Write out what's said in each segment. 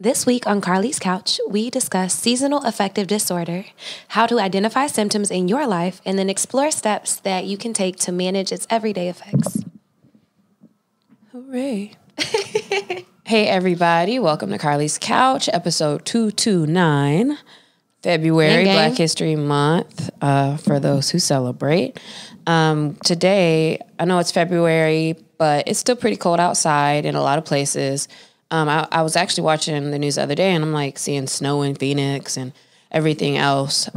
This week on Carlie's Couch, we discuss seasonal affective disorder, how to identify symptoms in your life, and then explore steps that you can take to manage its everyday effects. Hooray. Hey, everybody. Welcome to Carlie's Couch, episode 229, February, Black History Month, for those who celebrate. Today, I know it's February, but it's still pretty cold outside in a lot of places. I was actually watching the news the other day, and I'm like seeing snow in Phoenix and everything else.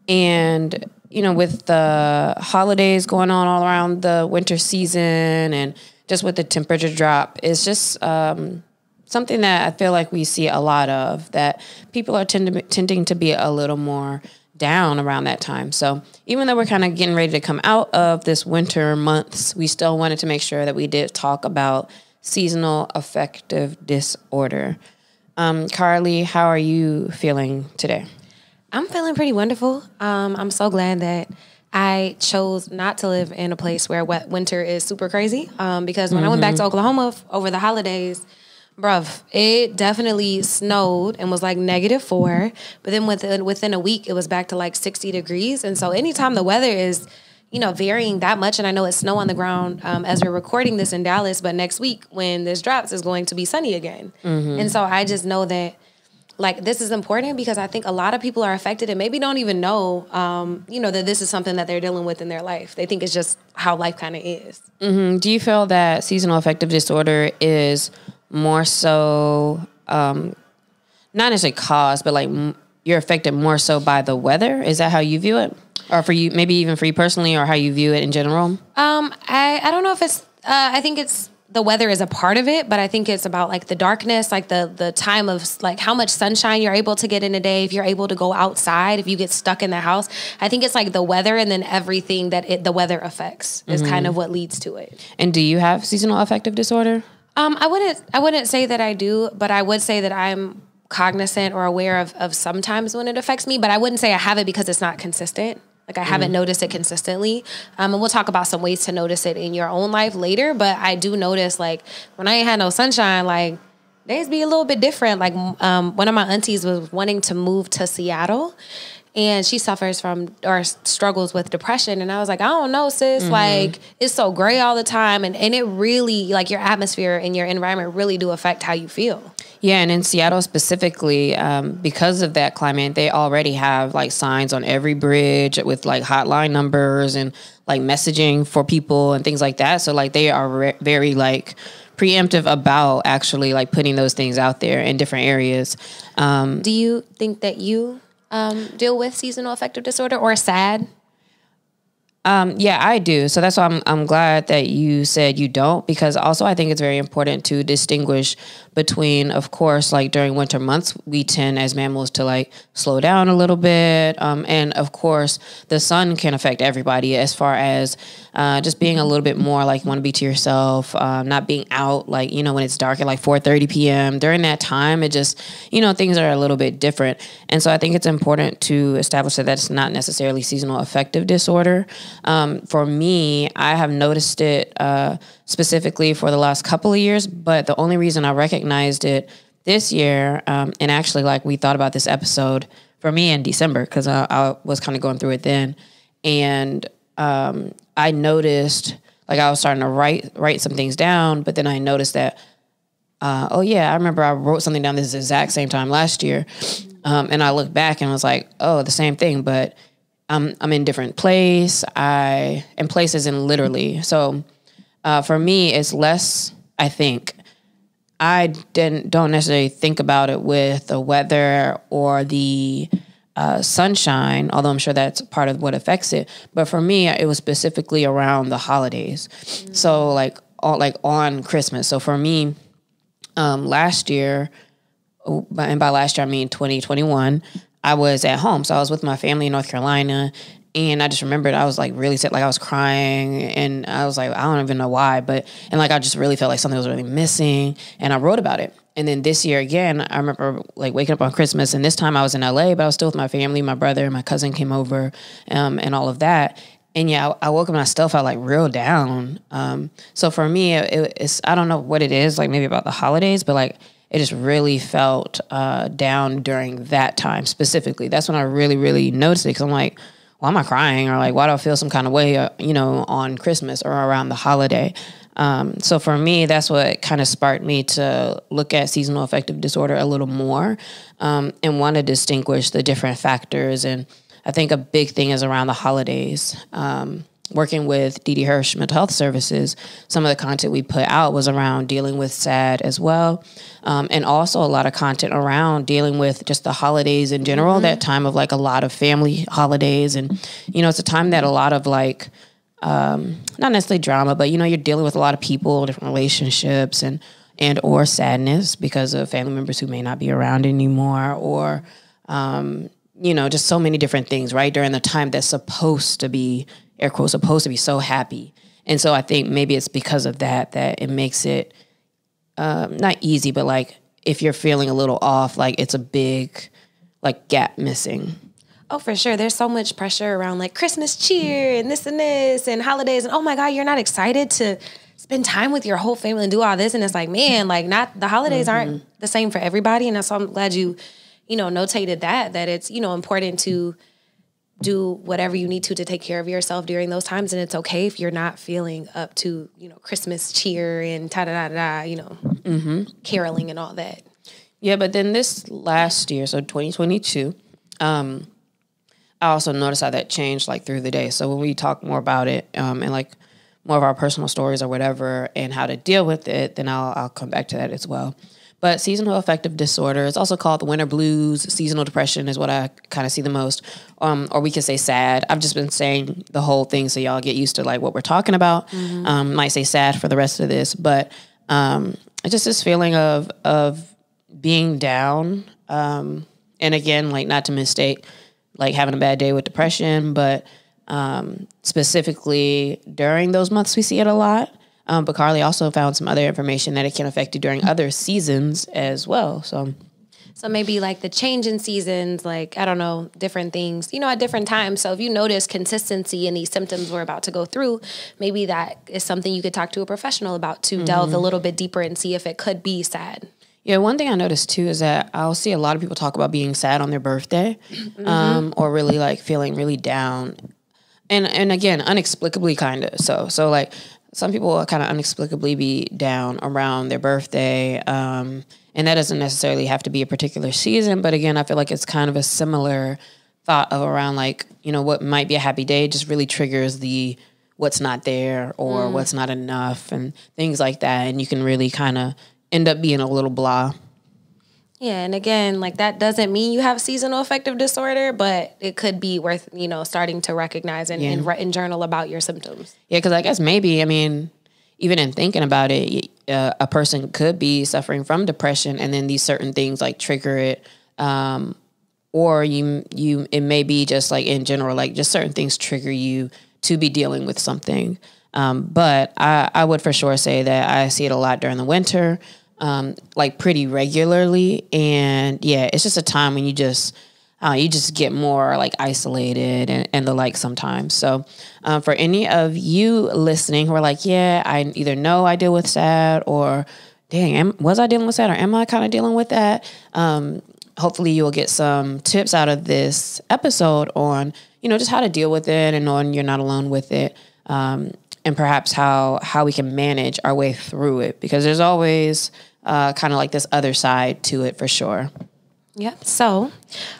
And, you know, with the holidays going on all around the winter season and just with the temperature drop, it's just something that I feel like we see a lot of, that people are tending to be a little more down around that time. So even though we're kind of getting ready to come out of this winter months, we still wanted to make sure that we did talk about seasonal affective disorder. Carlie, how are you feeling today? I'm feeling pretty wonderful. I'm so glad that I chose not to live in a place where winter is super crazy. Because when I went back to Oklahoma over the holidays, bruv, it definitely snowed and was like -4. But then within a week, it was back to like 60 degrees. And so anytime the weather is, you know, varying that much, and I know it's snow on the ground as we're recording this in Dallas, but next week when this drops, it's going to be sunny again. And so I just know that, like, this is important because I think a lot of people are affected and maybe don't even know, that this is something that they're dealing with in their life. They think it's just how life kind of is. Do you feel that seasonal affective disorder is more so, not necessarily caused, but like you're affected more so by the weather? Is that how you view it? Or for you, maybe even for you personally, or how you view it in general? I don't know if it's, I think it's, the weather is a part of it, but I think it's about like the darkness, like the time of like how much sunshine you're able to get in a day, if you're able to go outside, if you get stuck in the house. I think it's like the weather and then everything that the weather affects is kind of what leads to it. And do you have seasonal affective disorder? I wouldn't say that I do, but I would say that I'm cognizant or aware of sometimes when it affects me, but I wouldn't say I have it because it's not consistent. Like I haven't noticed it consistently. And we'll talk about some ways to notice it in your own life later. But I do notice, like, when I ain't had no sunshine, like, days be a little bit different. Like, one of my aunties was wanting to move to Seattle, and she suffers from or struggles with depression. And I was like, I don't know, sis. Like, it's so gray all the time. And it really, like, your atmosphere and your environment really do affect how you feel. Yeah, and in Seattle specifically, because of that climate, they already have like signs on every bridge with like hotline numbers and like messaging for people and things like that. So like they are very like preemptive about actually like putting those things out there in different areas. Do you think that you deal with seasonal affective disorder or SAD? Yeah, I do. So that's why I'm glad that you said you don't, because also I think it's very important to distinguish between, of course, like during winter months, we tend as mammals to like slow down a little bit. And of course, the sun can affect everybody as far as just being a little bit more like you want to be to yourself, not being out like, you know, when it's dark at like 4:30 p.m. During that time, it just, you know, things are a little bit different. And so I think it's important to establish that that's not necessarily seasonal affective disorder. For me, I have noticed it specifically for the last couple of years, but the only reason I recognized it this year, and actually like we thought about this episode for me in December, because I was kind of going through it then, and I noticed like I was starting to write some things down, but then I noticed that, oh yeah, I remember I wrote something down this exact same time last year, and I looked back and was like, oh, the same thing, but I'm in a different place. And places in literally. So for me, it's less, I think, I don't necessarily think about it with the weather or the sunshine, although I'm sure that's part of what affects it. But for me, it was specifically around the holidays. So like on Christmas. So for me, last year, and by last year I mean 2021, I was at home. So I was with my family in North Carolina, and I just remembered I was like really sick, like I was crying, and I was like, I don't even know why, and like I just really felt like something was really missing, and I wrote about it. And then this year again, I remember like waking up on Christmas, and this time I was in LA, but I was still with my family. My brother and my cousin came over, and all of that. And yeah, I woke up and I still felt like real down. So for me, it's I don't know what it is, like maybe about the holidays, but like it just really felt down during that time specifically. That's when I really, really noticed it, because I'm like, why am I crying? Or like, why do I feel some kind of way, on Christmas or around the holiday? So for me, that's what kind of sparked me to look at seasonal affective disorder a little more, and want to distinguish the different factors. And I think a big thing is around the holidays. Working with D.D. Hirsch Mental Health Services, some of the content we put out was around dealing with SAD as well. And also a lot of content around dealing with just the holidays in general, that time of like a lot of family holidays. And, it's a time that a lot of like, not necessarily drama, but, you're dealing with a lot of people, different relationships and or sadness because of family members who may not be around anymore, or, just so many different things, right? During the time that's supposed to be, air quotes, supposed to be so happy. And so I think maybe it's because of that it makes it not easy, but like if you're feeling a little off, like it's a big like gap missing. Oh, for sure. There's so much pressure around like Christmas cheer and this and holidays. And oh my God, you're not excited to spend time with your whole family and do all this. And it's like, man, like not the holidays aren't the same for everybody. And so I'm glad you notated that it's, important to do whatever you need to take care of yourself during those times. And it's okay if you're not feeling up to, Christmas cheer and caroling and all that. Yeah. But then this last year, so 2022, I also noticed how that changed like through the day. So when we talk more about it, and like more of our personal stories or whatever and how to deal with it, then I'll come back to that as well. But seasonal affective disorder, it's also called the winter blues. Seasonal depression is what I kind of see the most. Or we could say SAD. I've just been saying the whole thing so y'all get used to like what we're talking about. Might say SAD for the rest of this. But it's just this feeling of being down. And again, like not to mistake like having a bad day with depression, but specifically during those months we see it a lot. But Carlie also found some other information that it can affect you during other seasons as well. So maybe like the change in seasons, like, I don't know, different things, at different times. So if you notice consistency in these symptoms we're about to go through, maybe that is something you could talk to a professional about to delve a little bit deeper and see if it could be SAD. Yeah, one thing I noticed too is that I'll see a lot of people talk about being sad on their birthday, or really like feeling really down. And again, unexplicably kind of. So like, some people will kind of inexplicably be down around their birthday, and that doesn't necessarily have to be a particular season. But again, I feel like it's kind of a similar thought of around like, what might be a happy day just really triggers the what's not there or what's not enough and things like that. And you can really kind of end up being a little blah. Yeah, and again, like that doesn't mean you have seasonal affective disorder, but it could be worth, starting to recognize and journal about your symptoms. Yeah, because I guess maybe, even in thinking about it, a person could be suffering from depression and then these certain things like trigger it. Or it may be just like in general, like just certain things trigger you to be dealing with something. But I would for sure say that I see it a lot during the winter. Like pretty regularly. And yeah, it's just a time when you just get more like isolated and the like sometimes. So for any of you listening who are like, yeah, I either know I deal with SAD or dang, was I dealing with SAD or am I kind of dealing with that? Hopefully you will get some tips out of this episode on, just how to deal with it and knowing you're not alone with it. And perhaps how we can manage our way through it, because there's always kind of like this other side to it for sure. Yep. So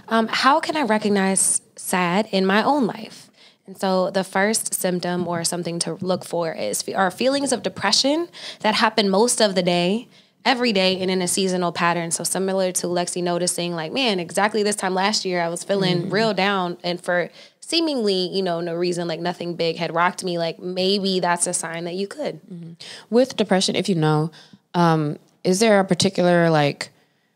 how can I recognize SAD in my own life? And so the first symptom or something to look for are feelings of depression that happen most of the day, every day, and in a seasonal pattern. So similar to Lexi noticing like, man, exactly this time last year I was feeling real down, and for seemingly, no reason, like nothing big had rocked me, like maybe that's a sign that you could. With depression, if is there a particular like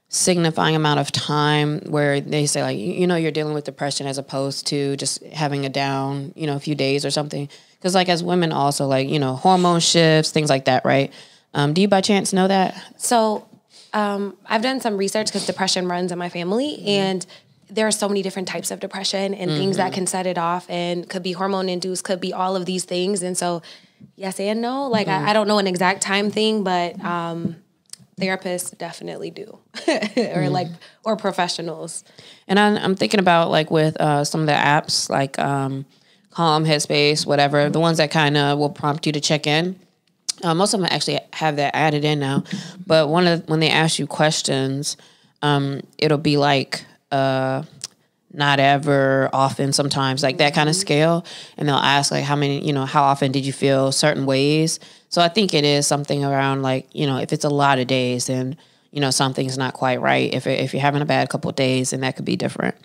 signifying amount of time where they say like, you're dealing with depression as opposed to just having a down, a few days or something? Because like as women also like, hormone shifts, things like that, right? Do you by chance know that? So I've done some research because depression runs in my family, and there are so many different types of depression and things that can set it off, and could be hormone induced, could be all of these things. And so yes and no, like I don't know an exact time thing, but therapists definitely do, or or professionals. And I'm thinking about like with some of the apps like Calm, Headspace, whatever, the ones that kind of will prompt you to check in. Most of them actually have that added in now. But when they ask you questions, it'll be like not ever, often, sometimes, like that kind of scale. And they'll ask like how often did you feel certain ways? So I think it is something around like, if it's a lot of days, then, something's not quite right. If you're having a bad couple of days, then that could be different.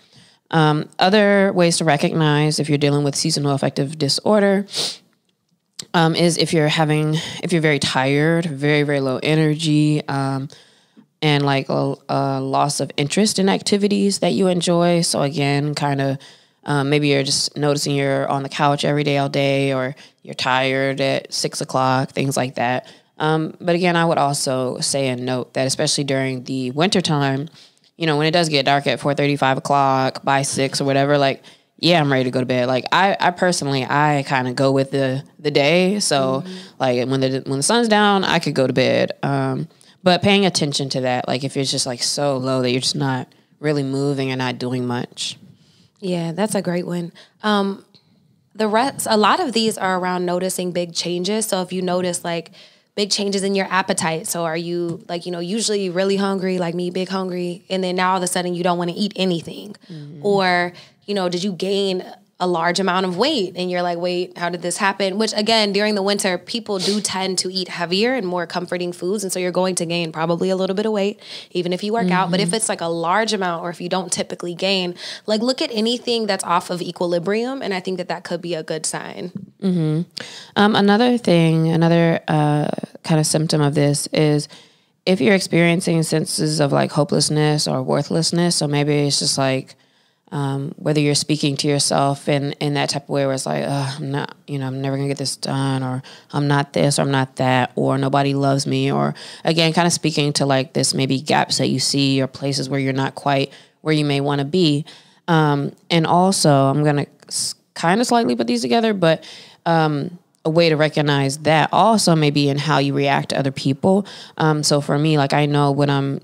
Other ways to recognize if you're dealing with seasonal affective disorder is if you're very tired, very, very low energy, and like a loss of interest in activities that you enjoy. So again, kind of maybe you're just noticing you're on the couch every day, all day, or you're tired at 6 o'clock, things like that. But again, I would also say and note that especially during the wintertime, when it does get dark at 4:30, 5 o'clock, by 6 or whatever, like, yeah, I'm ready to go to bed. Like I personally, I kind of go with the day. So like when the sun's down, I could go to bed. But paying attention to that, like if it's just like so low that you're just not really moving and not doing much. Yeah, that's a great one. A lot of these are around noticing big changes. So if you notice like big changes in your appetite, so are you like, usually really hungry, like me, big hungry, and then now all of a sudden you don't want to eat anything, or did you gain a large amount of weight and you're like, wait, how did this happen? Which again, during the winter, people do tend to eat heavier and more comforting foods. And so you're going to gain probably a little bit of weight, even if you work out. But if it's like a large amount, or if you don't typically gain, like look at anything that's off of equilibrium. And I think that could be a good sign. Another kind of symptom of this is if you're experiencing senses of like hopelessness or worthlessness. So maybe it's just like, whether you're speaking to yourself in that type of way where it's like, I'm not, I'm never gonna get this done, or I'm not this, or I'm not that, or nobody loves me, or again, kind of speaking to like this maybe gaps that you see or places where you're not quite where you may want to be. And also I'm gonna kind of slightly put these together, but a way to recognize that also maybe in how you react to other people. So for me, like I know when I'm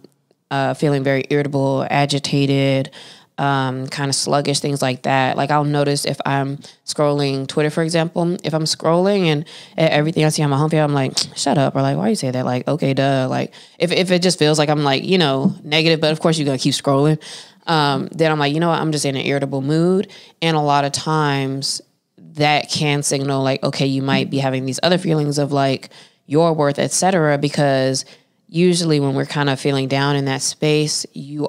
feeling very irritable, agitated, kind of sluggish, things like that. Like I'll notice if I'm scrolling Twitter, for example, if I'm scrolling and everything I see on my home feed, I'm like, shut up. Or like, why you say that? Like, okay, duh. Like if it just feels like I'm like, negative, but of course you're going to keep scrolling. Then I'm like, what? I'm just in an irritable mood. And a lot of times that can signal like, okay, you might be having these other feelings of like your worth, et cetera, because usually when we're kind of feeling down in that space, you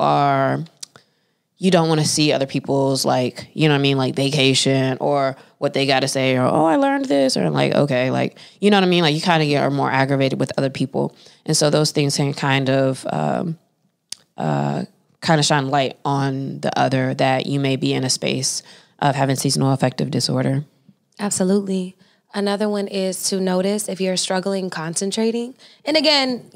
don't want to see other people's like, like vacation or what they got to say, or, oh, I learned this, or like, okay, like, you know what I mean? Like you kind of are more aggravated with other people. And so those things can kind of shine light on the other that you may be in a space of having seasonal affective disorder. Absolutely. Another one is to notice if you're struggling concentrating. And again,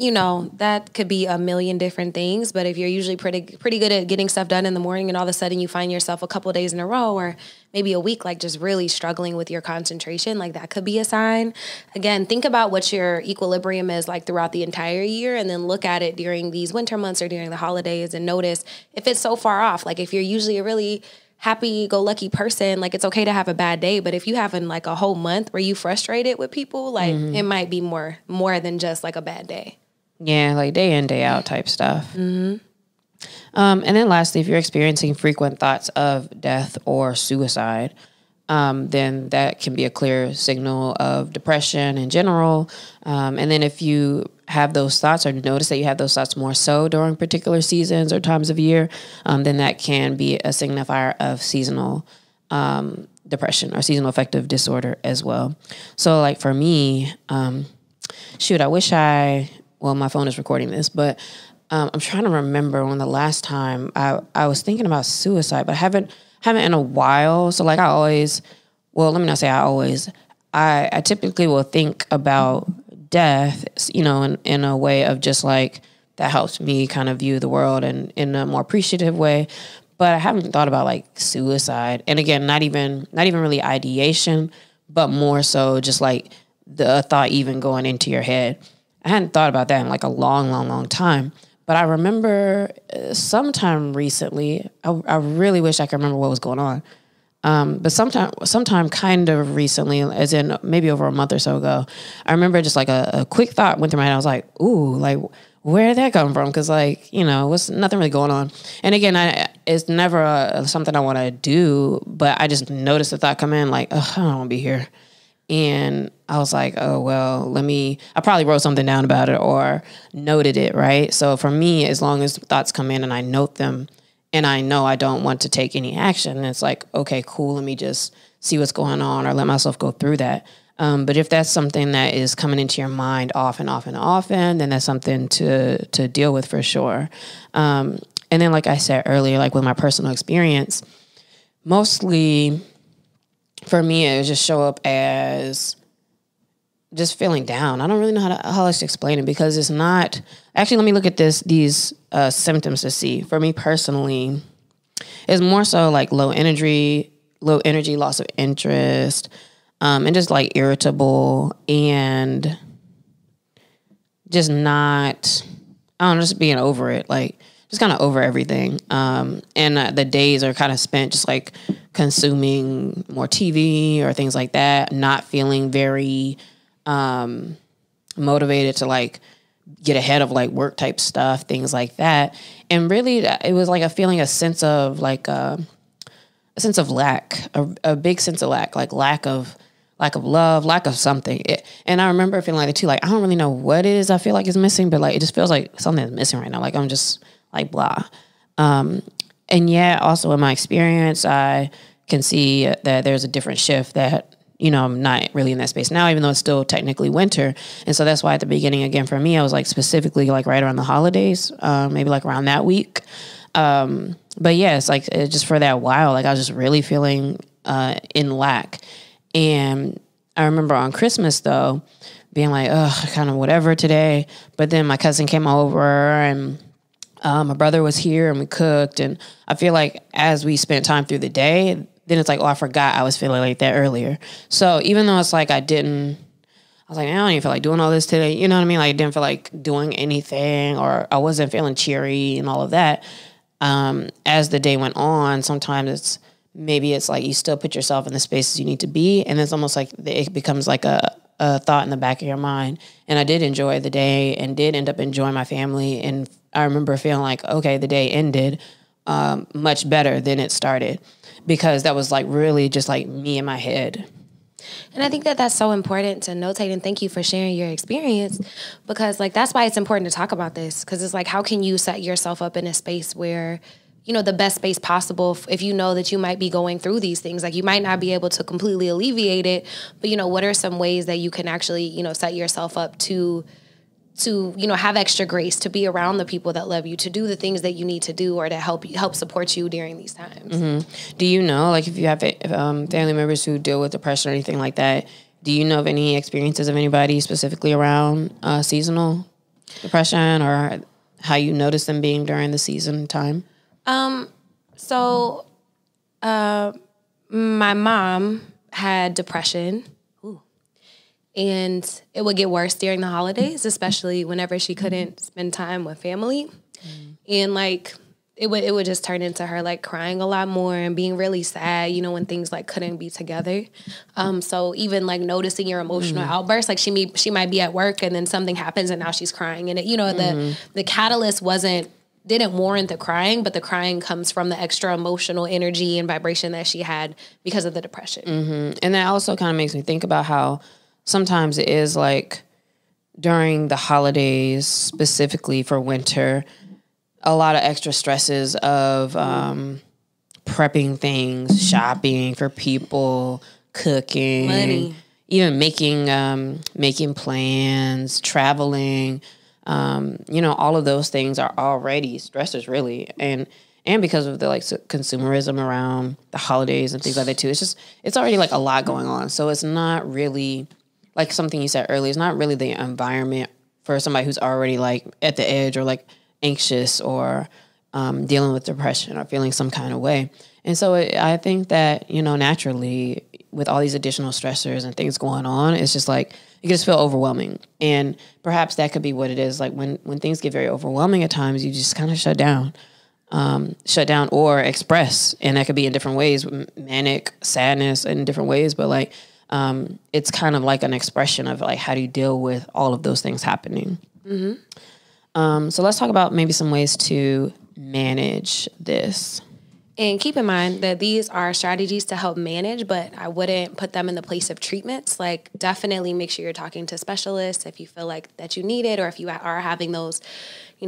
that could be a million different things, but if you're usually pretty good at getting stuff done in the morning and all of a sudden you find yourself a couple of days in a row or maybe a week, like just really struggling with your concentration, like that could be a sign. Again, think about what your equilibrium is like throughout the entire year and then look at it during these winter months or during the holidays and notice if it's so far off. Like if you're usually a really happy-go-lucky person, like it's okay to have a bad day, but if you having like a whole month where you frustrated with people, like it might be more than just like a bad day. Yeah, like day in, day out type stuff. And then lastly, if you're experiencing frequent thoughts of death or suicide, then that can be a clear signal of depression in general. And then if you have those thoughts or notice that you have those thoughts more so during particular seasons or times of year, then that can be a signifier of seasonal depression or seasonal affective disorder as well. So like for me, I wish my phone is recording this, but I'm trying to remember when the last time I was thinking about suicide, but I haven't in a while. So like let me not say I always, I typically will think about death, in a way of just like, that helps me kind of view the world in a more appreciative way. But I haven't thought about like suicide. And again, not even really ideation, but more so just like the thought even going into your head. I hadn't thought about that in like a long time. But I remember sometime recently, I really wish I could remember what was going on. But sometime kind of recently, as in maybe over a month or so ago, I remember just like a quick thought went through my head. I was like, ooh, like, where did that come from? Because like, you know, was nothing really going on. And again, it's never something I want to do, but I just noticed the thought come in like, oh, I don't want to be here. And I was like, oh, well, I probably wrote something down about it or noted it, right? So for me, as long as thoughts come in and I note them and I know I don't want to take any action, it's like, okay, cool, let me just see what's going on or let myself go through that. But if that's something that is coming into your mind often, then that's something to deal with for sure. And then, like I said earlier, like with my personal experience, mostly for me, it would just show up as just feeling down. I don't really know how else to explain it because it's not... Actually, let me look at these symptoms to see. For me personally, it's more so like low energy, loss of interest, and just like irritable and just not... I don't know, just being over it. Like, just kind of over everything. And the days are kind of spent just like consuming more TV or things like that, not feeling very motivated to like get ahead of like work type stuff, things like that. And really it was like a sense of lack, a big sense of lack, like lack of love, lack of something. And I remember feeling like it too, like I don't really know what it is I feel like is missing, but like it just feels like something's missing right now. Like I'm just like blah. And yeah, also in my experience, I can see that there's a different shift that, you know, I'm not really in that space now, even though it's still technically winter. And so that's why at the beginning, again, for me, I was like specifically like right around the holidays, maybe like around that week. But yeah, it's like just for that while, like I was just really feeling in lack. And I remember on Christmas though, being like, ugh, kind of whatever today. But then my cousin came over and my brother was here and we cooked. And I feel like as we spent time through the day, then it's like, oh, I forgot I was feeling like that earlier. So even though it's like I was like, I don't even feel like doing all this today. You know what I mean? Like I didn't feel like doing anything or I wasn't feeling cheery and all of that. As the day went on, sometimes it's like you still put yourself in the spaces you need to be. And it's almost like it becomes like a thought in the back of your mind. And I did enjoy the day and did end up enjoying my family. And I remember feeling like, okay, the day ended much better than it started because that was like really just like me in my head. And I think that that's so important to notate, and thank you for sharing your experience because like that's why it's important to talk about this because it's like how can you set yourself up in a space where, you know, the best space possible if you know that you might be going through these things. Like you might not be able to completely alleviate it, but, you know, what are some ways that you can actually, you know, set yourself up to you know, have extra grace, to be around the people that love you, to do the things that you need to do or to help support you during these times. Mm-hmm. Do you know, like if you have family members who deal with depression or anything like that, do you know of any experiences of anybody specifically around seasonal depression or how you notice them being during the season time? So my mom had depression. And it would get worse during the holidays, especially whenever she couldn't spend time with family. And like it would just turn into her like crying a lot more and being really sad, you know, when things like couldn't be together. So even like noticing your emotional outbursts, like she might be at work and then something happens and now she's crying. And it, you know, the catalyst didn't warrant the crying, but the crying comes from the extra emotional energy and vibration that she had because of the depression. Mm-hmm. And that also kind of makes me think about how sometimes it is like during the holidays, specifically for winter, a lot of extra stresses of prepping things, shopping for people, cooking, money, even making plans, traveling. You know, all of those things are already stressors, really, and because of the like consumerism around the holidays and things like that too. It's already like a lot going on, so it's not really. Like something you said earlier, it's not really the environment for somebody who's already like at the edge or like anxious or dealing with depression or feeling some kind of way. And so I think that, you know, naturally with all these additional stressors and things going on, it's just like it can just feel overwhelming. And perhaps that could be what it is. Like when things get very overwhelming at times, you just kind of shut down or express. And that could be in different ways, manic, sadness in different ways. But like, it's kind of like an expression of like, how do you deal with all of those things happening? So let's talk about maybe some ways to manage this. And keep in mind that these are strategies to help manage, but I wouldn't put them in the place of treatments. Like, definitely make sure you're talking to specialists if you feel like that you need it, or if you are having those,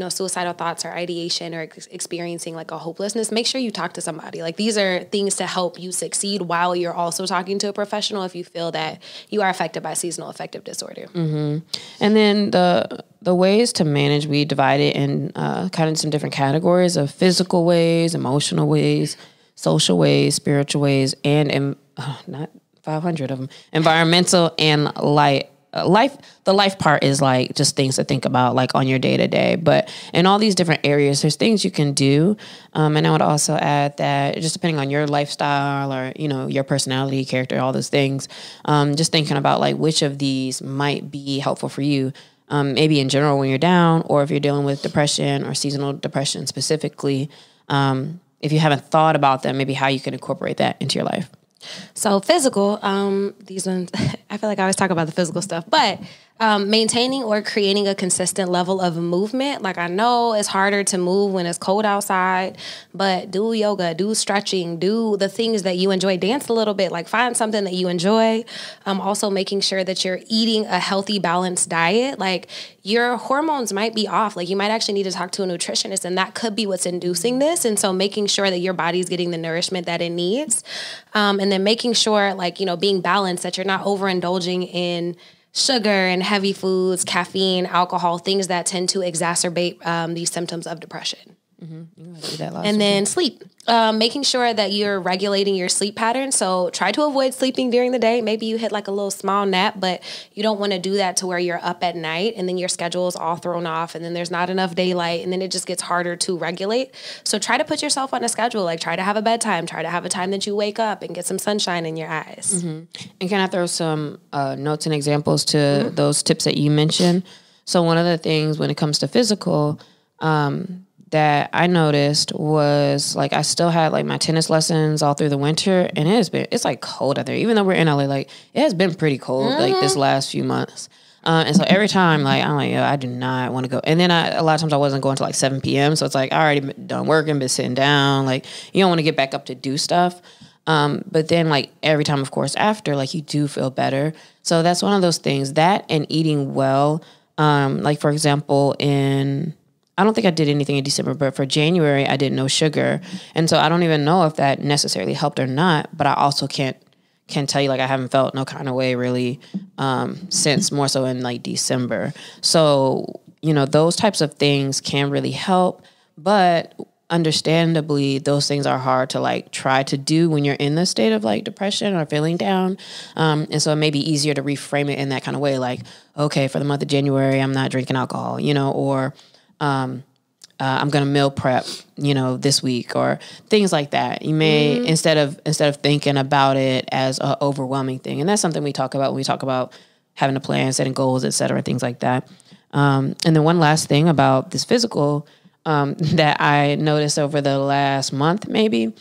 suicidal thoughts or ideation or experiencing like a hopelessness. Make sure you talk to somebody. Like, these are things to help you succeed while you're also talking to a professional if you feel that you are affected by seasonal affective disorder. And then the ways to manage, we divide it in kind of some different categories of physical ways, emotional ways, social ways, spiritual ways, and not 500 of them, environmental and life. The life part is like just things to think about like on your day to day. But in all these different areas, there's things you can do. And I would also add that just depending on your lifestyle or, your personality, character, all those things, just thinking about like which of these might be helpful for you. Maybe in general when you're down, or if you're dealing with depression or seasonal depression specifically, if you haven't thought about them, maybe how you can incorporate that into your life. So physical, these ones, I feel like I always talk about the physical stuff, but maintaining or creating a consistent level of movement. Like, I know it's harder to move when it's cold outside, but do yoga, do stretching, do the things that you enjoy, dance a little bit, like find something that you enjoy. Also making sure that you're eating a healthy, balanced diet. Like, your hormones might be off. Like, you might actually need to talk to a nutritionist, and that could be what's inducing this. And so making sure that your body's getting the nourishment that it needs. And then making sure, like, being balanced, that you're not overindulging in sugar and heavy foods, caffeine, alcohol, things that tend to exacerbate these symptoms of depression. And then sleep. Making sure that you're regulating your sleep pattern. So try to avoid sleeping during the day. Maybe you hit like a little small nap, but you don't want to do that to where you're up at night and then your schedule is all thrown off and then there's not enough daylight and then it just gets harder to regulate. So try to put yourself on a schedule. Like, try to have a bedtime. Try to have a time that you wake up and get some sunshine in your eyes. And can I throw some notes and examples to those tips that you mentioned? So one of the things when it comes to physical, that I noticed was like I still had like my tennis lessons all through the winter, and it's like cold out there. Even though we're in LA, like it has been pretty cold like this last few months. And so every time like I'm like, yo, I do not want to go. And then a lot of times I wasn't going to like 7 p.m. So it's like I already been done working, been sitting down. Like you don't want to get back up to do stuff. But then like every time, of course, after like you do feel better. So that's one of those things, that and eating well. Like for example, I don't think I did anything in December, but for January, I did no sugar. And so I don't even know if that necessarily helped or not, but I also can't tell you, like, I haven't felt no kind of way really since more so in like December. So, those types of things can really help, but understandably, those things are hard to like try to do when you're in the state of like depression or feeling down. And so it may be easier to reframe it in that kind of way. Like, okay, for the month of January, I'm not drinking alcohol, or I'm going to meal prep, this week, or things like that. You may, instead of thinking about it as an overwhelming thing. And that's something we talk about when we talk about having a plan, setting goals, et cetera, things like that. And then one last thing about this physical, that I noticed over the last month, maybe,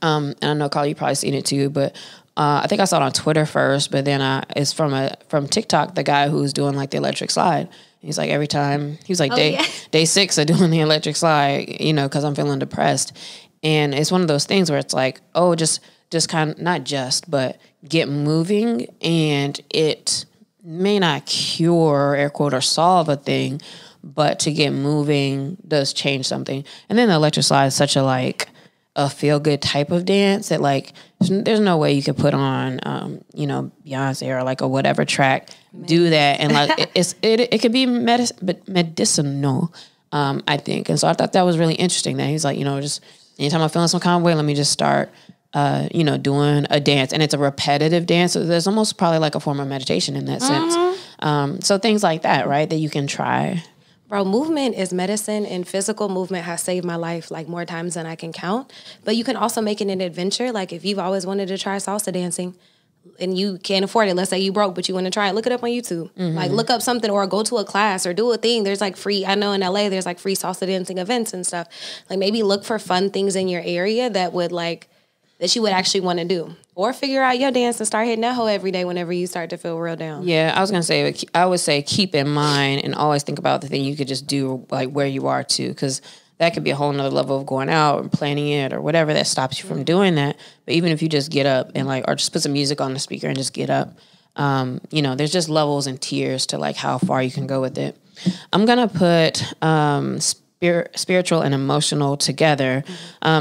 and I know, Carlie, you probably seen it too, but I think I saw it on Twitter first, but then it's from TikTok, the guy who's doing like the electric slide. He's like, every time, he was like, day 6 of doing the electric slide, because I'm feeling depressed. And it's one of those things where it's like, oh, just kind of, not just, but get moving. And it may not cure, air quote, or solve a thing, but to get moving does change something. And then the electric slide is such a feel-good type of dance that like there's no way you could put on Beyonce or like a whatever track, do that, and like it could be medicinal, I think. And so I thought that was really interesting that he's like, just anytime I'm feeling some kind of way, let me just start doing a dance. And it's a repetitive dance, so there's almost probably like a form of meditation in that sense. So things like that, right, that you can try. Bro, movement is medicine, and physical movement has saved my life like more times than I can count. But you can also make it an adventure. Like if you've always wanted to try salsa dancing, and you can't afford it, let's say you broke, but you want to try it, look it up on YouTube. Like look up something or go to a class or do a thing. There's like free, I know in LA, there's like free salsa dancing events and stuff. Like maybe look for fun things in your area that would like, that you would actually want to do. Or figure out your dance and start hitting that hoe every day whenever you start to feel real down. Yeah, I was going to say, I would say keep in mind and always think about the thing you could just do like where you are too, because that could be a whole nother level of going out and planning it or whatever that stops you from doing that. But even if you just get up and like, or just put some music on the speaker and just get up, you know, there's just levels and tiers to like how far you can go with it. I'm going to put spiritual and emotional together.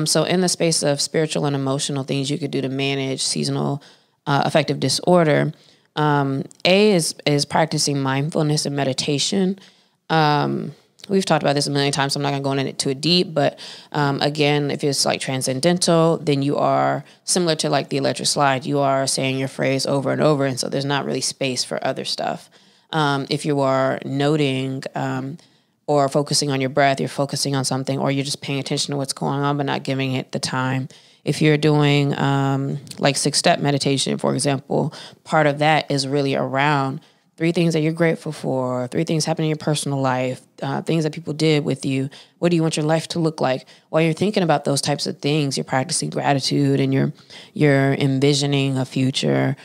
So in the space of spiritual and emotional things you could do to manage seasonal affective disorder, A is practicing mindfulness and meditation. We've talked about this a million times, so I'm not going to go into it deep. But again, if it's like transcendental, then you are similar to like the electric slide. You are saying your phrase over and over, and so there's not really space for other stuff. If you are noting or focusing on your breath, you're focusing on something, or you're just paying attention to what's going on but not giving it the time. If you're doing like 6-step meditation, for example, part of that is really around 3 things that you're grateful for, 3 things happening in your personal life, things that people did with you. What do you want your life to look like? While you're thinking about those types of things, you're practicing gratitude and you're envisioning a future,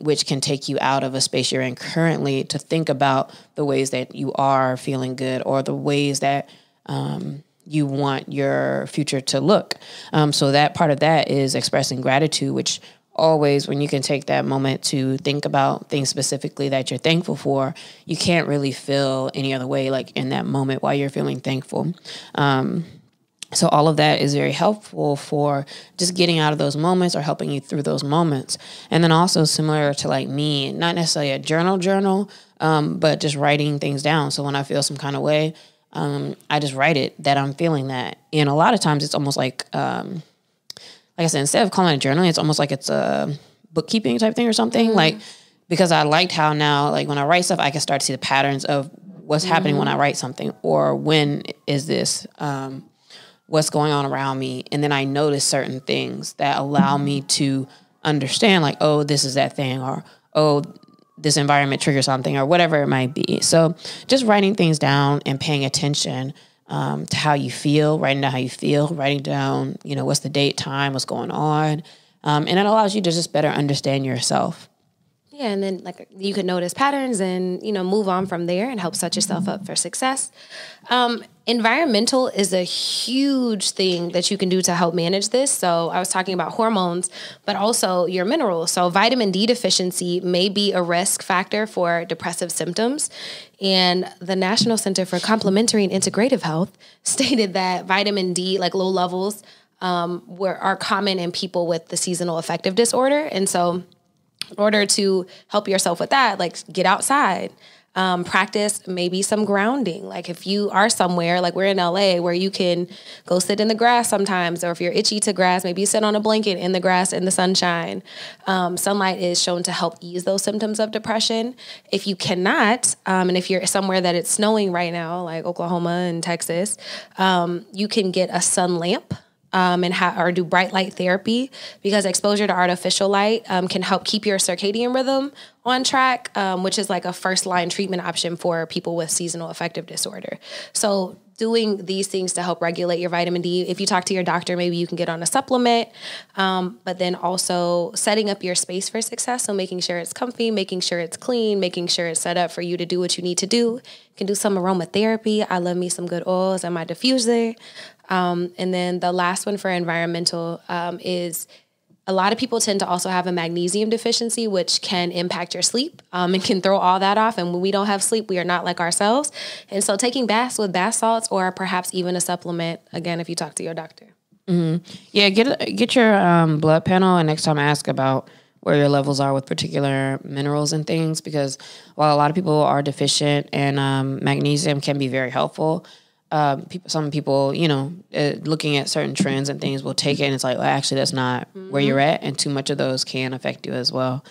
which can take you out of a space you're in currently to think about the ways that you are feeling good or the ways that you want your future to look. So that part of that is expressing gratitude, which always when you can take that moment to think about things specifically that you're thankful for, you can't really feel any other way like in that moment while you're feeling thankful. So all of that is very helpful for just getting out of those moments or helping you through those moments. And then also similar to like me, not necessarily a journal, but just writing things down. So when I feel some kind of way, I just write it that I'm feeling that. And a lot of times it's almost like I said, instead of calling it journaling, it's almost like it's a bookkeeping type thing or something. Like, because I liked how now, like when I write stuff, I can start to see the patterns of what's happening when I write something, or when is this, what's going on around me. And then I notice certain things that allow me to understand like, oh, this is that thing, or, oh, this environment triggers something, or whatever it might be. So just writing things down and paying attention to how you feel, writing down how you feel, writing down, you know, what's the date, time, what's going on. And it allows you to just better understand yourself. Yeah, and then like you can notice patterns and, you know, move on from there and help set yourself up for success. Environmental is a huge thing that you can do to help manage this. So I was talking about hormones, but also your minerals. So vitamin D deficiency may be a risk factor for depressive symptoms. And the National Center for Complementary and Integrative Health stated that vitamin D, like low levels, are common in people with the seasonal affective disorder. And so in order to help yourself with that, like get outside, practice maybe some grounding. Like if you are somewhere, like we're in LA, where you can go sit in the grass sometimes, or if you're itchy to grass, maybe sit on a blanket in the grass in the sunshine. Sunlight is shown to help ease those symptoms of depression. If you cannot, and if you're somewhere that it's snowing right now, like Oklahoma and Texas, you can get a sun lamp. Or do bright light therapy, because exposure to artificial light can help keep your circadian rhythm on track, which is like a first line treatment option for people with seasonal affective disorder. So doing these things to help regulate your vitamin D. If you talk to your doctor, maybe you can get on a supplement, but then also setting up your space for success. So making sure it's comfy, making sure it's clean, making sure it's set up for you to do what you need to do. You can do some aromatherapy. I love me some good oils and my diffuser. And then the last one for environmental is a lot of people tend to also have a magnesium deficiency, which can impact your sleep and can throw all that off. And when we don't have sleep, we are not like ourselves. And so taking baths with bath salts, or perhaps even a supplement, again, if you talk to your doctor. Mm-hmm. Yeah, get your blood panel, and next time ask about where your levels are with particular minerals and things, because while a lot of people are deficient and magnesium can be very helpful, some people, you know, looking at certain trends and things will take it and it's like, well, actually that's not where you're at, and too much of those can affect you as well.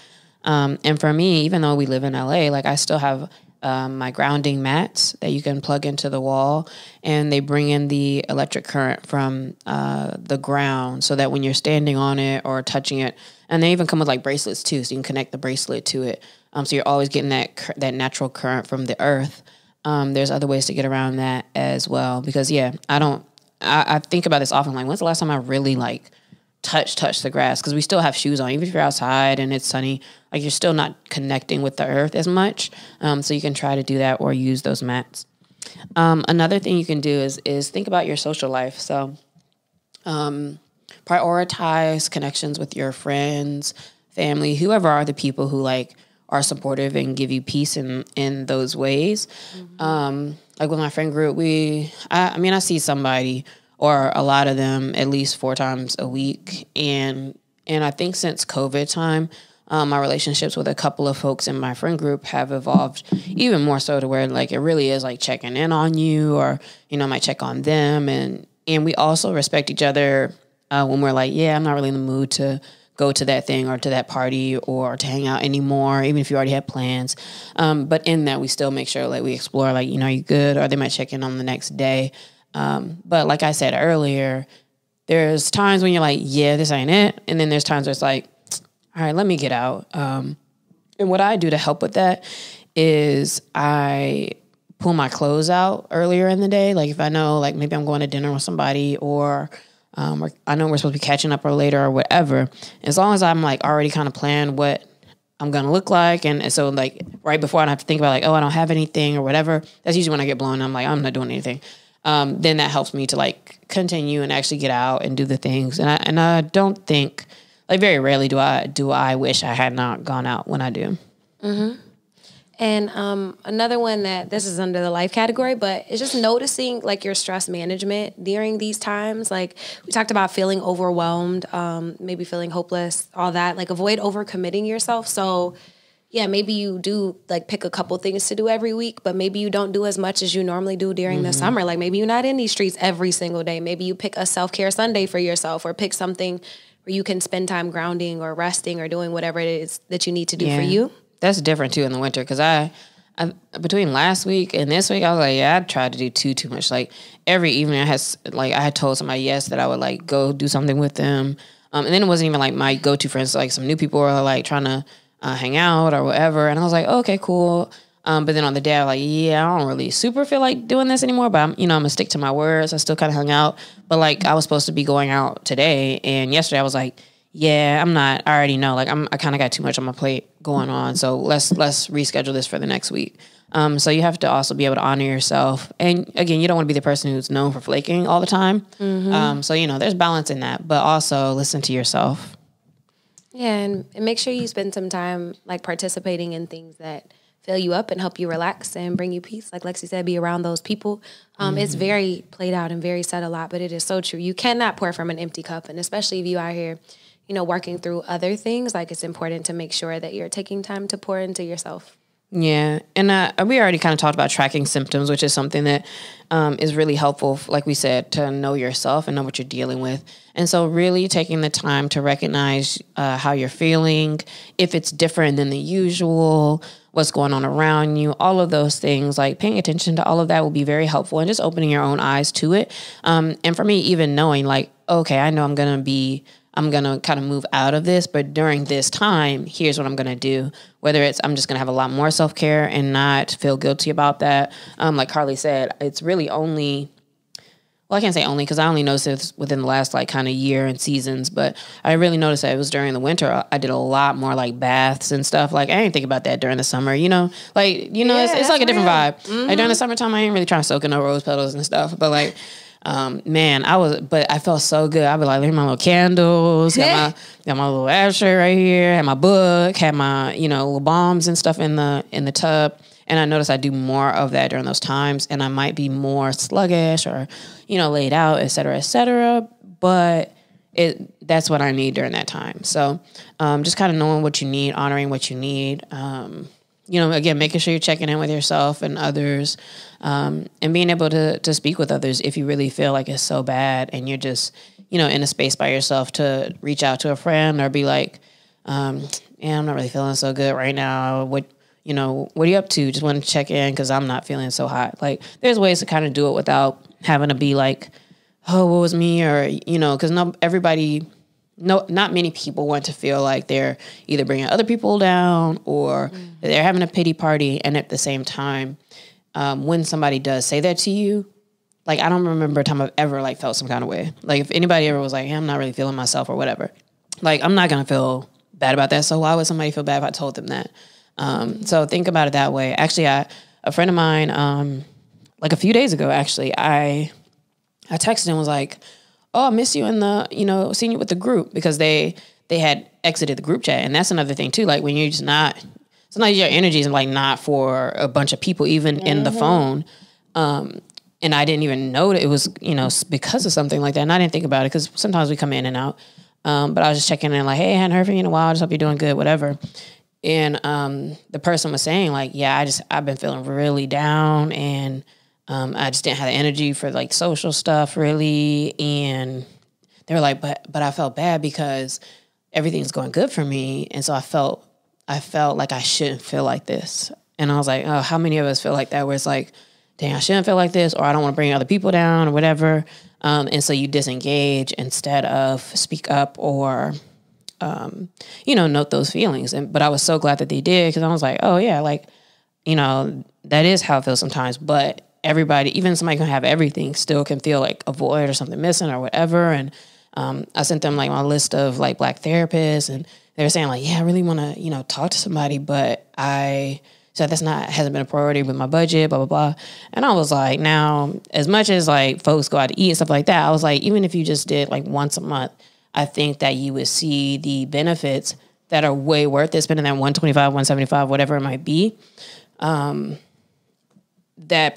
And for me, even though we live in LA, like I still have my grounding mats that you can plug into the wall, and they bring in the electric current from the ground so that when you're standing on it or touching it, and they even come with like bracelets too, so you can connect the bracelet to it. So you're always getting that natural current from the earth. There's other ways to get around that as well, because I think about this often. Like, when's the last time I really like touch the grass? Because we still have shoes on, even if you're outside and it's sunny. Like, you're still not connecting with the earth as much. So you can try to do that or use those mats. Another thing you can do is think about your social life. So prioritize connections with your friends, family, whoever are the people who like are supportive and give you peace in those ways. Like with my friend group, I see somebody or a lot of them at least 4 times a week. And I think since COVID time, my relationships with a couple of folks in my friend group have evolved even more so to where like it really is like checking in on you, or, I might check on them. And we also respect each other when we're like, yeah, I'm not really in the mood to go to that thing or to that party or to hang out anymore, even if you already had plans. But in that, we still make sure like we explore, like, are you good? Or they might check in on the next day. But like I said earlier, there's times when you're like, yeah, this ain't it. And then there's times where it's like, all right, let me get out. And what I do to help with that is I pull my clothes out earlier in the day. Like if I know, like maybe I'm going to dinner with somebody, or I know we're supposed to be catching up or later or whatever. As long as I'm like already kind of planned what I'm going to look like. And so like right before I don't have to think about like, oh, I don't have anything or whatever. That's usually when I get blown. I'm like, I'm not doing anything. Then that helps me to like continue and actually get out and do the things. And I don't think, like very rarely do I wish I had not gone out when I do. Mm-hmm. And another one that this is under the life category, but it's just noticing like your stress management during these times. Like we talked about feeling overwhelmed, maybe feeling hopeless, all that. Like avoid overcommitting yourself. So yeah, maybe you do like pick a couple things to do every week, but maybe you don't do as much as you normally do during the summer. Like maybe you're not in these streets every single day. Maybe you pick a self-care Sunday for yourself, or pick something where you can spend time grounding or resting or doing whatever it is that you need to do for you. That's different too in the winter, because I between last week and this week, I was like, yeah, I tried to do too much. Like every evening, I had told somebody yes that I would like go do something with them, and then it wasn't even like my go-to friends. Like some new people were like trying to hang out or whatever, and I was like, oh, okay, cool. But then on the day, I was like, yeah, I don't really super feel like doing this anymore. But I'm gonna stick to my words. I still kind of hung out, but like I was supposed to be going out today, and yesterday I was like, yeah, I'm not. I already know. Like I kind of got too much on my plate going on. So let's reschedule this for the next week. So you have to also be able to honor yourself. And again, you don't want to be the person who's known for flaking all the time. So there's balance in that, but also listen to yourself. Yeah, and make sure you spend some time like participating in things that fill you up and help you relax and bring you peace. Like Lexi said, be around those people. It's very played out and very said a lot, but it is so true. You cannot pour from an empty cup, and especially if you out here, working through other things, like it's important to make sure that you're taking time to pour into yourself. Yeah. And we already kind of talked about tracking symptoms, which is something that is really helpful, like we said, to know yourself and know what you're dealing with. And so really taking the time to recognize how you're feeling, if it's different than the usual, what's going on around you, all of those things, like paying attention to all of that will be very helpful, and just opening your own eyes to it. And for me, even knowing like, okay, I know I'm going to kind of move out of this, but during this time, here's what I'm going to do. Whether it's I'm just going to have a lot more self-care and not feel guilty about that. Like Carlie said, it's really only, well, I can't say only because I only noticed it within the last like kind of year and seasons, but I really noticed that it was during the winter. I did a lot more like baths and stuff. Like I didn't think about that during the summer, it's like a different vibe. Like during the summertime, I ain't really trying to soak in no rose petals and stuff, but like, I felt so good. I'd be like, look at my little candles, got my little ashtray right here, had my book, had my, little balms and stuff in the tub. And I noticed I do more of that during those times, and I might be more sluggish or, laid out, et cetera, et cetera. But that's what I need during that time. So, just kind of knowing what you need, honoring what you need, again, making sure you're checking in with yourself and others, and being able to speak with others if you really feel like it's so bad and you're just, in a space by yourself, to reach out to a friend or be like, I'm not really feeling so good right now. what are you up to? Just want to check in because I'm not feeling so hot. Like, there's ways to kind of do it without having to be like, oh, what was me? Or, because not many people want to feel like they're either bringing other people down or they're having a pity party. And at the same time, when somebody does say that to you, like, I don't remember a time I've ever like felt some kind of way. Like, if anybody ever was like, hey, I'm not really feeling myself or whatever, like, I'm not going to feel bad about that. So why would somebody feel bad if I told them that? So think about it that way. Actually, a friend of mine, like a few days ago, actually, I texted and was like, oh, I miss you in the, seeing you with the group, because they had exited the group chat. And that's another thing too. Like, when you're just sometimes your energy is like not for a bunch of people, even in the phone. And I didn't even know that it was, because of something like that. And I didn't think about it because sometimes we come in and out. But I was just checking in like, hey, I hadn't heard from you in a while. I just hope you're doing good, whatever. And the person was saying like, yeah, I've been feeling really down, and I just didn't have the energy for like social stuff really. And they were like, but I felt bad because everything's going good for me. And so I felt like I shouldn't feel like this. And I was like, oh, how many of us feel like that, where it's like, dang, I shouldn't feel like this, or I don't want to bring other people down or whatever. And so you disengage instead of speak up or, note those feelings. But I was so glad that they did, because I was like, oh yeah, like, that is how it feels sometimes. But everybody, even somebody can have everything, still can feel like a void or something missing or whatever. And I sent them like my list of like Black therapists, and they were saying like, yeah, I really want to, talk to somebody, but so hasn't been a priority with my budget, blah, blah, blah. And I was like, now, as much as like folks go out to eat and stuff like that, I was like, even if you just did like once a month, I think that you would see the benefits that are way worth it, spending that $125, $175, whatever it might be. That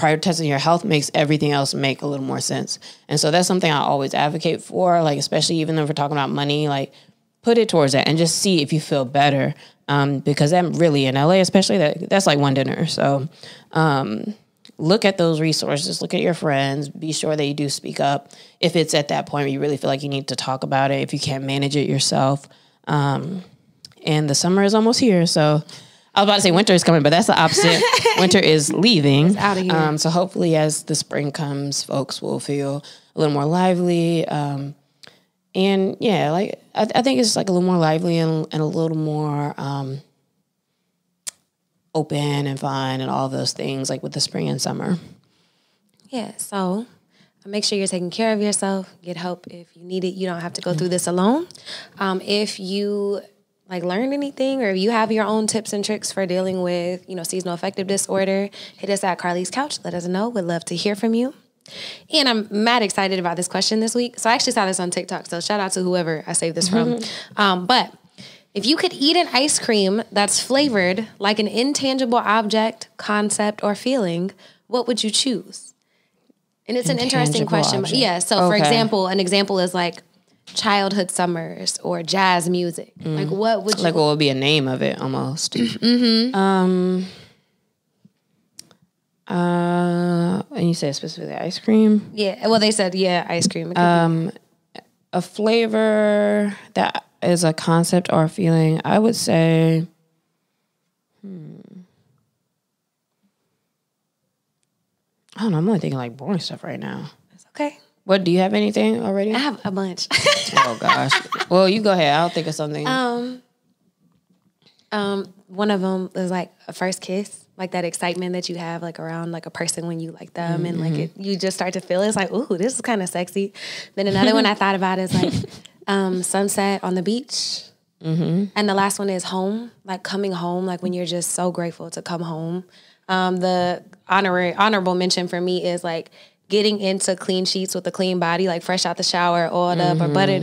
prioritizing your health makes everything else make a little more sense. And so that's something I always advocate for, like, especially even if we're talking about money, like, put it towards that and just see if you feel better. Because that really, in LA especially, that's like one dinner. So look at those resources, look at your friends, be sure that you do speak up if it's at that point where you really feel like you need to talk about it, if you can't manage it yourself. And the summer is almost here, so I was about to say winter is coming, but that's the opposite. Winter is leaving. It's out of here. So hopefully as the spring comes, folks will feel a little more lively. And yeah, like I think it's like a little more lively and a little more open and fun and all those things, like with the spring and summer. Yeah, so make sure you're taking care of yourself. Get help if you need it. You don't have to go through this alone. If you like learned anything, or if you have your own tips and tricks for dealing with, seasonal affective disorder, hit us at Carlie's Couch. Let us know. We'd love to hear from you. And I'm mad excited about this question this week. So I actually saw this on TikTok. So shout out to whoever I saved this from. But if you could eat an ice cream that's flavored like an intangible object, concept, or feeling, what would you choose? And it's an interesting question. Object. Yeah. So for example, an example is like childhood summers or jazz music. Like what would you... Like what would be a name of it almost? And you said specifically ice cream? Yeah. Well, they said, ice cream. A flavor that is a concept or a feeling, I would say, I don't know. I'm only thinking like boring stuff right now. It's okay. What, do you have anything already? I have a bunch. Oh, gosh. Well, you go ahead. I'll think of something. One of them is like a first kiss. Like that excitement that you have like around like a person when you like them, and like you just start to feel it. It's like, ooh, this is kind of sexy. Then another one I thought about is like sunset on the beach. And the last one is home, like coming home, like when you're just so grateful to come home. The honorable mention for me is like getting into clean sheets with a clean body, like fresh out the shower, oiled up or buttered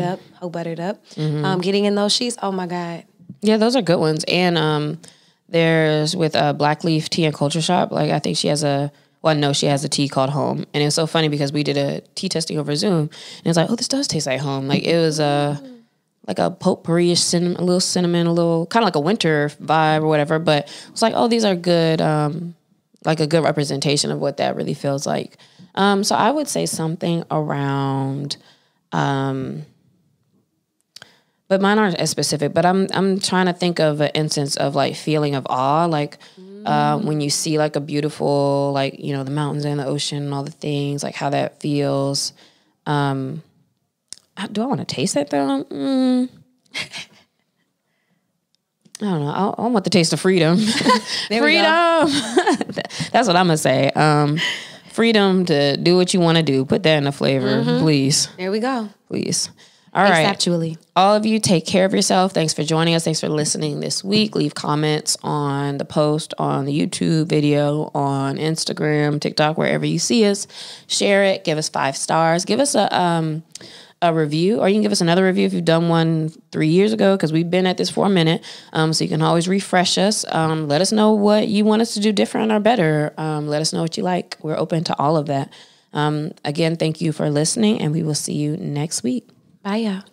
up. Getting in those sheets, oh my God. Yeah, those are good ones. And there's with a Black Leaf Tea and Culture Shop. Like I think she has she has a tea called Home. And it's so funny because we did a tea testing over Zoom, and it's like, oh, this does taste like home. Like it was like a potpourri-ish cinnamon, a little cinnamon, a little kind of like a winter vibe or whatever. But it's like, oh, these are good, like a good representation of what that really feels like. So I would say something around, but mine aren't as specific, but I'm trying to think of an instance of like feeling of awe. Like When you see like a beautiful, like, you know, the mountains and the ocean and all the things, like how that feels. Do I want to taste that though? I don't know. I want the taste of freedom. Freedom. That's what I'm going to say. Freedom to do what you want to do. Put that in the flavor, please. There we go. Please. All right. Actually. All of you, take care of yourself. Thanks for joining us. Thanks for listening this week. Leave comments on the post, on the YouTube video, on Instagram, TikTok, wherever you see us. Share it. Give us 5 stars. Give us a review, or you can give us another review if you've done one 3 years ago, because we've been at this for a minute. So you can always refresh us. Let us know what you want us to do different or better. Let us know what you like. We're open to all of that. Again, thank you for listening, and we will see you next week. Bye, y'all.